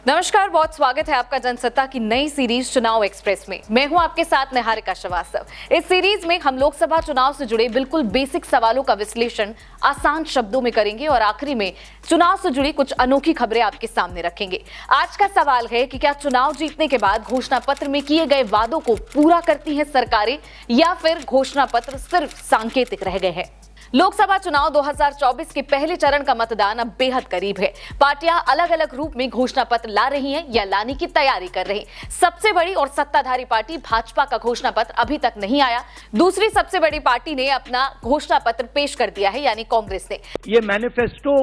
नमस्कार, बहुत स्वागत है आपका जनसत्ता की नई सीरीज चुनाव एक्सप्रेस में। मैं हूं आपके साथ निहारिका श्रीवास्तव। इस सीरीज में हम लोकसभा चुनाव से जुड़े बिल्कुल बेसिक सवालों का विश्लेषण आसान शब्दों में करेंगे और आखिरी में चुनाव से जुड़ी कुछ अनोखी खबरें आपके सामने रखेंगे। आज का सवाल है कि क्या चुनाव जीतने के बाद घोषणा पत्र में किए गए वादों को पूरा करती हैं सरकारें या फिर घोषणा पत्र सिर्फ सांकेतिक रह गए हैं। लोकसभा चुनाव 2024 के पहले चरण का मतदान अब बेहद करीब है। पार्टियां अलग अलग रूप में घोषणा पत्र ला रही हैं या लाने की तैयारी कर रही हैं। सबसे बड़ी और सत्ताधारी पार्टी भाजपा का घोषणा पत्र अभी तक नहीं आया। दूसरी सबसे बड़ी पार्टी ने अपना घोषणा पत्र पेश कर दिया है, यानी कांग्रेस ने। ये मैनिफेस्टो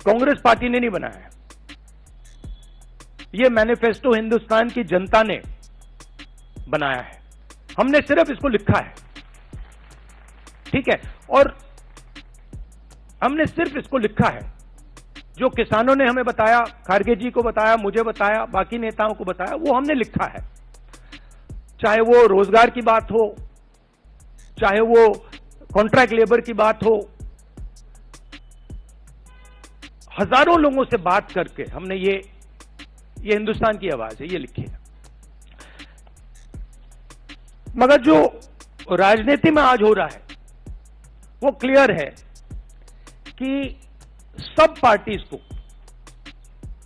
कांग्रेस पार्टी ने नहीं बनाया है, ये मैनिफेस्टो हिंदुस्तान की जनता ने बनाया है। हमने सिर्फ इसको लिखा है, ठीक है, और हमने सिर्फ इसको लिखा है। जो किसानों ने हमें बताया, खारगे जी को बताया, मुझे बताया, बाकी नेताओं को बताया, वो हमने लिखा है। चाहे वो रोजगार की बात हो, चाहे वो कॉन्ट्रैक्ट लेबर की बात हो, हजारों लोगों से बात करके हमने ये हिंदुस्तान की आवाज है, ये लिखी है। मगर जो राजनीति में आज हो रहा है वो क्लियर है कि सब पार्टीज को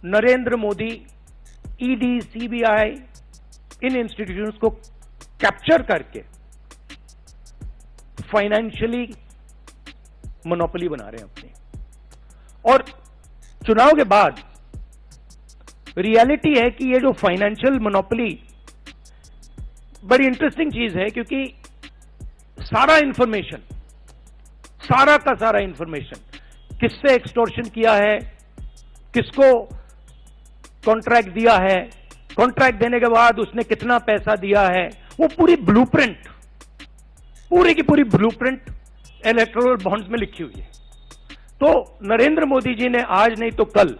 नरेंद्र मोदी, ईडी, सीबीआई, इन इंस्टीट्यूशंस को कैप्चर करके फाइनेंशियली मोनोपोली बना रहे हैं अपनी। और चुनाव के बाद रियलिटी है कि ये जो फाइनेंशियल मोनोपोली बड़ी इंटरेस्टिंग चीज है, क्योंकि सारा का सारा इंफॉर्मेशन, किससे एक्सटॉर्शन किया है, किसको कॉन्ट्रैक्ट दिया है, कॉन्ट्रैक्ट देने के बाद उसने कितना पैसा दिया है, वो पूरी ब्लूप्रिंट, पूरी की पूरी ब्लूप्रिंट इलेक्टोरल बॉन्ड्स में लिखी हुई है। तो नरेंद्र मोदी जी ने आज नहीं तो कल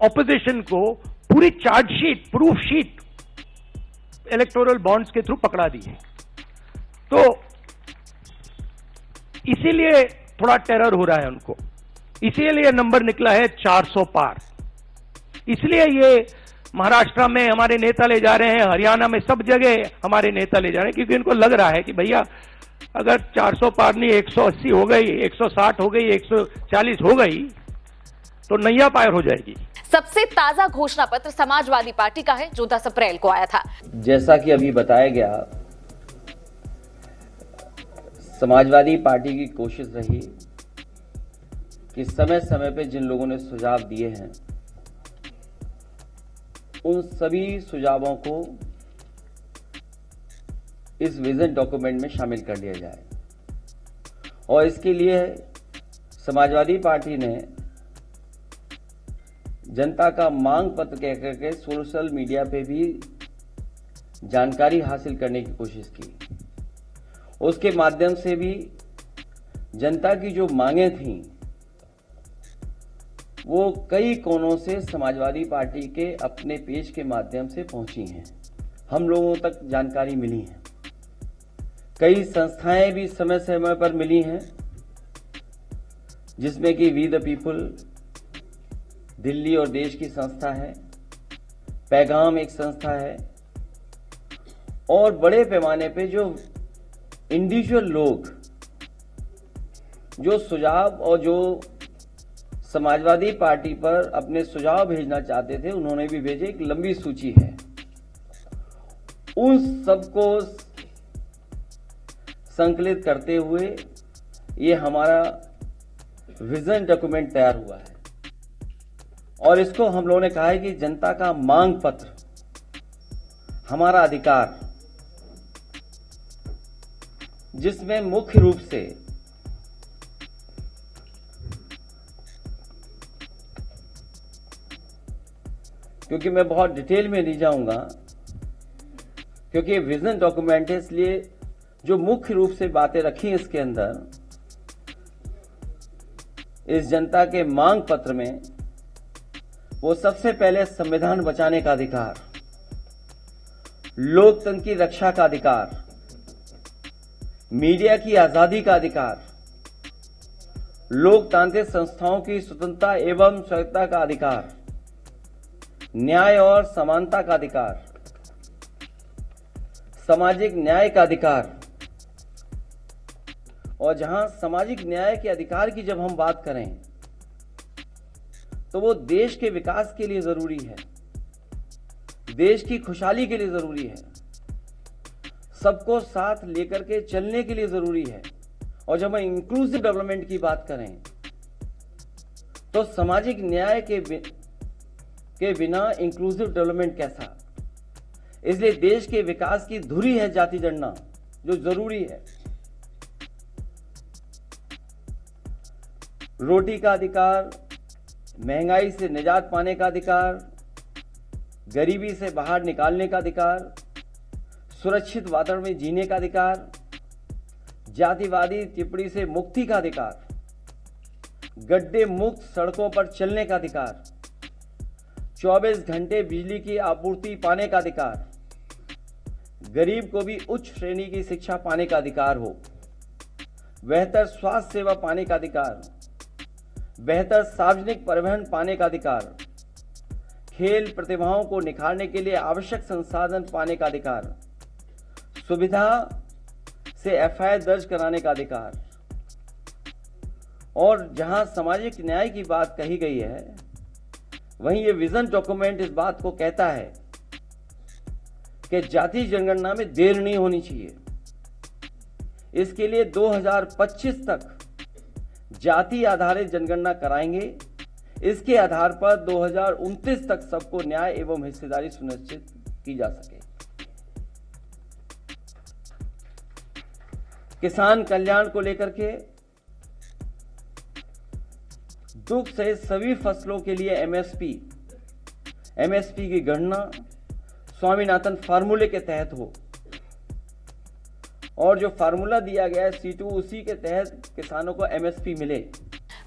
ऑपोजिशन को पूरी chargesheet, proof sheet electoral bonds के थ्रू पकड़ा दी है। तो इसीलिए थोड़ा टेरर हो रहा है उनको, इसीलिए नंबर निकला है 400 पार। इसलिए ये महाराष्ट्र में हमारे नेता ले जा रहे हैं, हरियाणा में सब जगह हमारे नेता ले जा रहे हैं, क्योंकि इनको लग रहा है कि भैया अगर 400 पार नहीं 180 हो गई, 160 हो गई, 140 हो गई तो नैया पार हो जाएगी। सबसे ताजा घोषणा पत्र समाजवादी पार्टी का है, जो 10 अप्रैल को आया था। जैसा कि अभी बताया गया, समाजवादी पार्टी की कोशिश रही कि समय समय पे जिन लोगों ने सुझाव दिए हैं उन सभी सुझावों को इस विजन डॉक्यूमेंट में शामिल कर लिया जाए। और इसके लिए समाजवादी पार्टी ने जनता का मांग पत्र कह करके सोशल मीडिया पे भी जानकारी हासिल करने की कोशिश की। उसके माध्यम से भी जनता की जो मांगें थीं वो कई कोनों से समाजवादी पार्टी के अपने पेज के माध्यम से पहुंची हैं, हम लोगों तक जानकारी मिली है। कई संस्थाएं भी समय समय पर मिली हैं, जिसमें कि वी द पीपुल दिल्ली और देश की संस्था है, पैगाम एक संस्था है, और बड़े पैमाने पे जो इंडिविजुअल लोग जो सुझाव और जो समाजवादी पार्टी पर अपने सुझाव भेजना चाहते थे उन्होंने भी भेजे। एक लंबी सूची है, उन सबको संकलित करते हुए ये हमारा विजन डॉक्यूमेंट तैयार हुआ है। और इसको हम लोगों ने कहा है कि जनता का मांग पत्र, हमारा अधिकार, जिसमें मुख्य रूप से क्योंकि मैं बहुत डिटेल में नहीं जाऊंगा, क्योंकि विजन डॉक्यूमेंट है, इसलिए जो मुख्य रूप से बातें रखी इसके अंदर, इस जनता के मांग पत्र में, वो सबसे पहले संविधान बचाने का अधिकार, लोकतंत्र की रक्षा का अधिकार, मीडिया की आजादी का अधिकार, लोकतांत्रिक संस्थाओं की स्वतंत्रता एवं स्वायत्तता का अधिकार, न्याय और समानता का अधिकार, सामाजिक न्याय का अधिकार। और जहां सामाजिक न्याय के अधिकार की जब हम बात करें तो वो देश के विकास के लिए जरूरी है, देश की खुशहाली के लिए जरूरी है, सबको साथ लेकर के चलने के लिए जरूरी है। और जब हम इंक्लूसिव डेवलपमेंट की बात करें तो सामाजिक न्याय के बिना इंक्लूसिव डेवलपमेंट कैसा। इसलिए देश के विकास की धुरी है जाति गणना, जो जरूरी है। रोटी का अधिकार, महंगाई से निजात पाने का अधिकार, गरीबी से बाहर निकालने का अधिकार, सुरक्षित वातावरण में जीने का अधिकार, जातिवादी टिप्पणी से मुक्ति का अधिकार, गड्ढे मुक्त सड़कों पर चलने का अधिकार, 24 घंटे बिजली की आपूर्ति पाने का अधिकार, गरीब को भी उच्च श्रेणी की शिक्षा पाने का अधिकार हो, बेहतर स्वास्थ्य सेवा पाने का अधिकार, बेहतर सार्वजनिक परिवहन पाने का अधिकार, खेल प्रतिभाओं को निखारने के लिए आवश्यक संसाधन पाने का अधिकार, सुविधा से एफआईआर दर्ज कराने का अधिकार। और जहां सामाजिक न्याय की बात कही गई है, वहीं ये विजन डॉक्यूमेंट इस बात को कहता है कि जाति जनगणना में देर नहीं होनी चाहिए। इसके लिए 2025 तक जाति आधारित जनगणना कराएंगे। इसके आधार पर 2029 तक सबको न्याय एवं हिस्सेदारी सुनिश्चित की जा सके। किसान कल्याण को लेकर के दुग्ध सहित सभी फसलों के लिए एमएसपी की गणना स्वामीनाथन फार्मूले के तहत हो, और जो फार्मूला दिया गया है C2, उसी के तहत किसानों को एमएसपी मिले।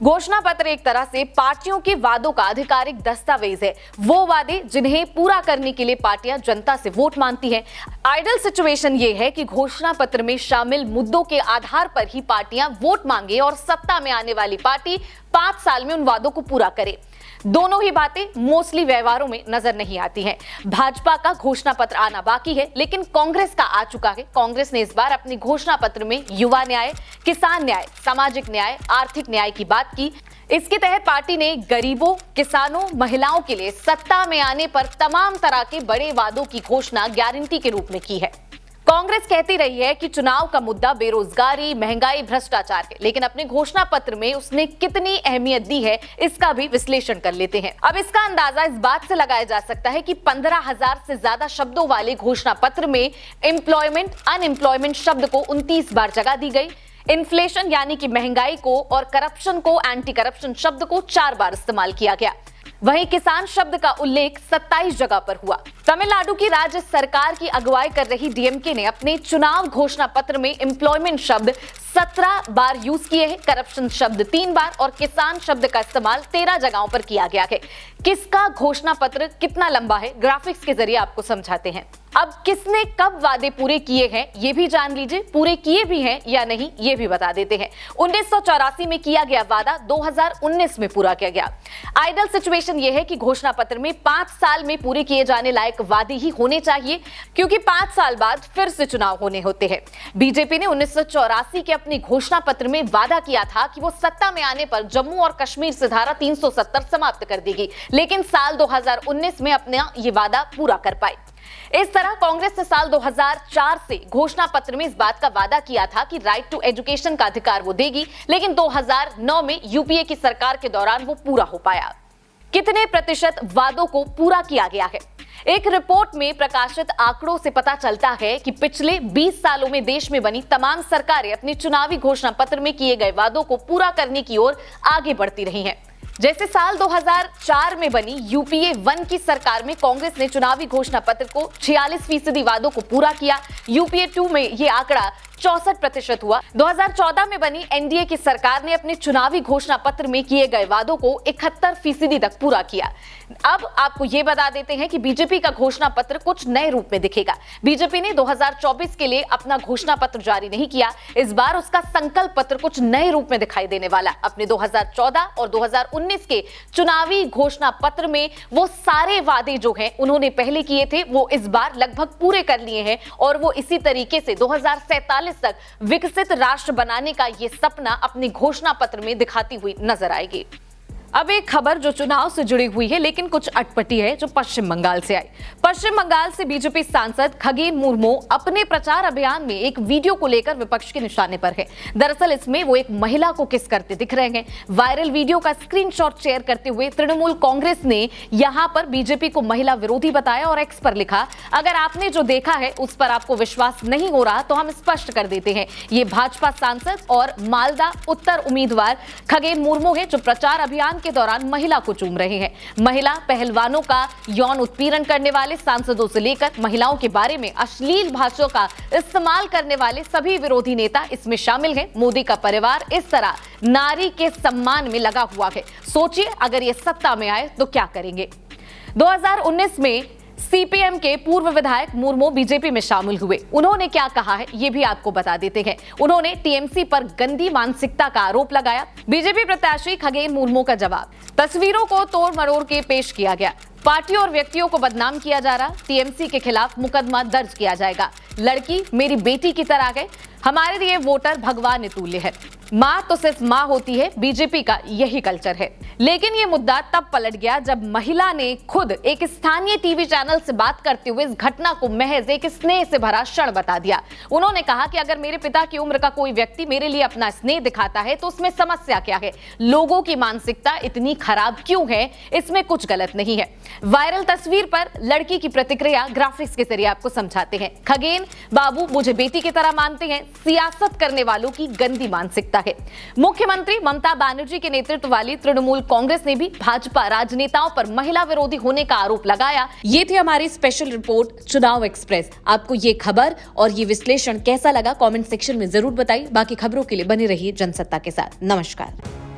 घोषणा पत्र एक तरह से पार्टियों के वादों का आधिकारिक दस्तावेज है, वो वादे जिन्हें पूरा करने के लिए पार्टियां जनता से वोट मांगती हैं। आइडियल सिचुएशन ये है कि घोषणा पत्र में शामिल मुद्दों के आधार पर ही पार्टियां वोट मांगे और सत्ता में आने वाली पार्टी 5 साल में उन वादों को पूरा करे। दोनों ही बातें मोस्टली व्यवहारों में नजर नहीं आती हैं। भाजपा का घोषणा पत्र आना बाकी है, लेकिन कांग्रेस का आ चुका है। कांग्रेस ने इस बार अपने घोषणा पत्र में युवा न्याय, किसान न्याय, सामाजिक न्याय, आर्थिक न्याय की बात की। इसके तहत पार्टी ने गरीबों, किसानों, महिलाओं के लिए सत्ता में आने पर तमाम तरह के बड़े वादों की घोषणा गारंटी के रूप में की है। कांग्रेस कहती रही है कि चुनाव का मुद्दा बेरोजगारी, महंगाई, भ्रष्टाचार है, लेकिन अपने घोषणा पत्र में उसने कितनी अहमियत दी है इसका भी विश्लेषण कर लेते हैं। अब इसका अंदाजा इस बात से लगाया जा सकता है कि 15,000 से ज्यादा शब्दों वाले घोषणा पत्र में एम्प्लॉयमेंट, अनएम्प्लॉयमेंट शब्द को 29 बार जगह दी गई। इन्फ्लेशन यानी कि महंगाई को और करप्शन को, एंटी करप्शन शब्द को 4 बार इस्तेमाल किया गया। वहीं किसान शब्द का उल्लेख 27 जगह पर हुआ। तमिलनाडु की राज्य सरकार की अगुवाई कर रही डीएमके ने अपने चुनाव घोषणा पत्र में एम्प्लॉयमेंट शब्द 17 बार यूज किए हैं, करप्शन शब्द 3 बार और किसान शब्द का इस्तेमाल 13 जगहों पर किया गया है। किसका घोषणा पत्र कितना लंबा है, ग्राफिक्स के जरिए आपको समझाते हैं। अब किसने कब वादे पूरे किए हैं ये भी जान लीजिए, पूरे किए भी हैं या नहीं ये भी बता देते हैं। 1984 में किया गया वादा 2019 में पूरा किया गया। आइडियल सिचुएशन ये है कि घोषणा पत्र में 5 साल में पूरे किए जाने लायक वादे ही होने चाहिए, क्योंकि 5 साल बाद फिर से चुनाव होने होते हैं। बीजेपी ने 1984 के अपने घोषणा पत्र में वादा किया था कि वो सत्ता में आने पर जम्मू और कश्मीर से धारा 370 समाप्त कर देगी, लेकिन साल 2019 में अपना ये वादा पूरा कर पाई। इस तरह कांग्रेस ने साल 2004 से घोषणा पत्र में इस बात का वादा किया था कि राइट टू एजुकेशन का अधिकार वो देगी, लेकिन 2009 में यूपीए की सरकार के दौरान वो पूरा हो पाया। कितने प्रतिशत वादों को पूरा किया गया है? एक रिपोर्ट में प्रकाशित आंकड़ों से पता चलता है कि पिछले 20 सालों में देश में बनी तमाम सरकारें अपने चुनावी घोषणा पत्र में किए गए वादों को पूरा करने की ओर आगे बढ़ती रही हैं। जैसे साल 2004 में बनी यूपीए 1 की सरकार में कांग्रेस ने चुनावी घोषणा पत्र को 46% वादों को पूरा किया। यूपीए 2 में यह आंकड़ा 64% हुआ। 2014 में बनी एनडीए की सरकार ने अपने चुनावी घोषणा पत्र में किए गए वादों को 71% तक पूरा किया। अब आपको यह बता देते हैं कि बीजेपी का घोषणा पत्र कुछ नए रूप में दिखेगा। बीजेपी ने 2024 के लिए अपना घोषणा पत्र जारी नहीं किया। इस बार उसका संकल्प पत्र कुछ नए रूप में दिखाई देने वाला। अपने 2014 और 2019 के चुनावी घोषणा पत्र में वो सारे वादे जो हैं उन्होंने पहले किए थे वो इस बार लगभग पूरे कर लिए हैं और वो इसी तरीके से 2047 तक विकसित राष्ट्र बनाने का ये सपना अपने घोषणा पत्र में दिखाती हुई नजर आएगी। अब एक खबर जो चुनाव से जुड़ी हुई है लेकिन कुछ अटपटी है, जो पश्चिम बंगाल से आई। पश्चिम बंगाल से बीजेपी सांसद खगेन मुर्मू अपने प्रचार अभियान में एक वीडियो को लेकर विपक्ष के निशाने पर है। दरअसल इसमें वो एक महिला को किस करते दिख रहे हैं। वायरल वीडियो का स्क्रीनशॉट शेयर करते हुए तृणमूल कांग्रेस ने यहां पर बीजेपी को महिला विरोधी बताया और एक्स पर लिखा, अगर आपने जो देखा है उस पर आपको विश्वास नहीं हो रहा तो हम स्पष्ट कर देते हैं, ये भाजपा सांसद और मालदा उत्तर उम्मीदवार खगेन मुर्मू है जो प्रचार अभियान के दौरान महिला को चूम रहे हैं। महिला पहलवानों का यौन उत्पीड़न करने वाले सांसदों से लेकर महिलाओं के बारे में अश्लील भाषाओं का इस्तेमाल करने वाले सभी विरोधी नेता इसमें शामिल हैं। मोदी का परिवार इस तरह नारी के सम्मान में लगा हुआ है। सोचिए अगर ये सत्ता में आए तो क्या करेंगे। 2019 में सीपीएम के पूर्व विधायक मुर्मू बीजेपी में शामिल हुए। उन्होंने क्या कहा है ये भी आपको बता देते हैं। उन्होंने टीएमसी पर गंदी मानसिकता का आरोप लगाया। बीजेपी प्रत्याशी खगेन मुर्मू का जवाब, तस्वीरों को तोड़ मरोड़ के पेश किया गया, पार्टी और व्यक्तियों को बदनाम किया जा रहा, टीएमसी के खिलाफ मुकदमा दर्ज किया जाएगा, लड़की मेरी बेटी की तरह है, हमारे लिए वोटर भगवान तुल्य है, माँ तो सिर्फ माँ होती है, बीजेपी का यही कल्चर है। लेकिन ये मुद्दा तब पलट गया जब महिला ने खुद एक स्थानीय टीवी चैनल से बात करते हुए इस घटना को महज एक स्नेह से भरा क्षण बता दिया। उन्होंने कहा कि अगर मेरे पिता की उम्र का कोई व्यक्ति मेरे लिए अपना स्नेह दिखाता है तो उसमें समस्या क्या है, लोगों की मानसिकता इतनी खराब क्यों है, इसमें कुछ गलत नहीं है। वायरल तस्वीर पर लड़की की प्रतिक्रिया ग्राफिक्स के जरिए आपको समझाते हैं। खगेन बाबू मुझे बेटी की तरह मानते हैं, सियासत करने वालों की गंदी मानसिकता है। मुख्यमंत्री ममता बनर्जी के नेतृत्व वाली तृणमूल कांग्रेस ने भी भाजपा राजनेताओं पर महिला विरोधी होने का आरोप लगाया। ये थी हमारी स्पेशल रिपोर्ट चुनाव एक्सप्रेस। आपको ये खबर और ये विश्लेषण कैसा लगा कमेंट सेक्शन में जरूर बताइए। बाकी खबरों के लिए बने रहिए जनसत्ता के साथ। नमस्कार।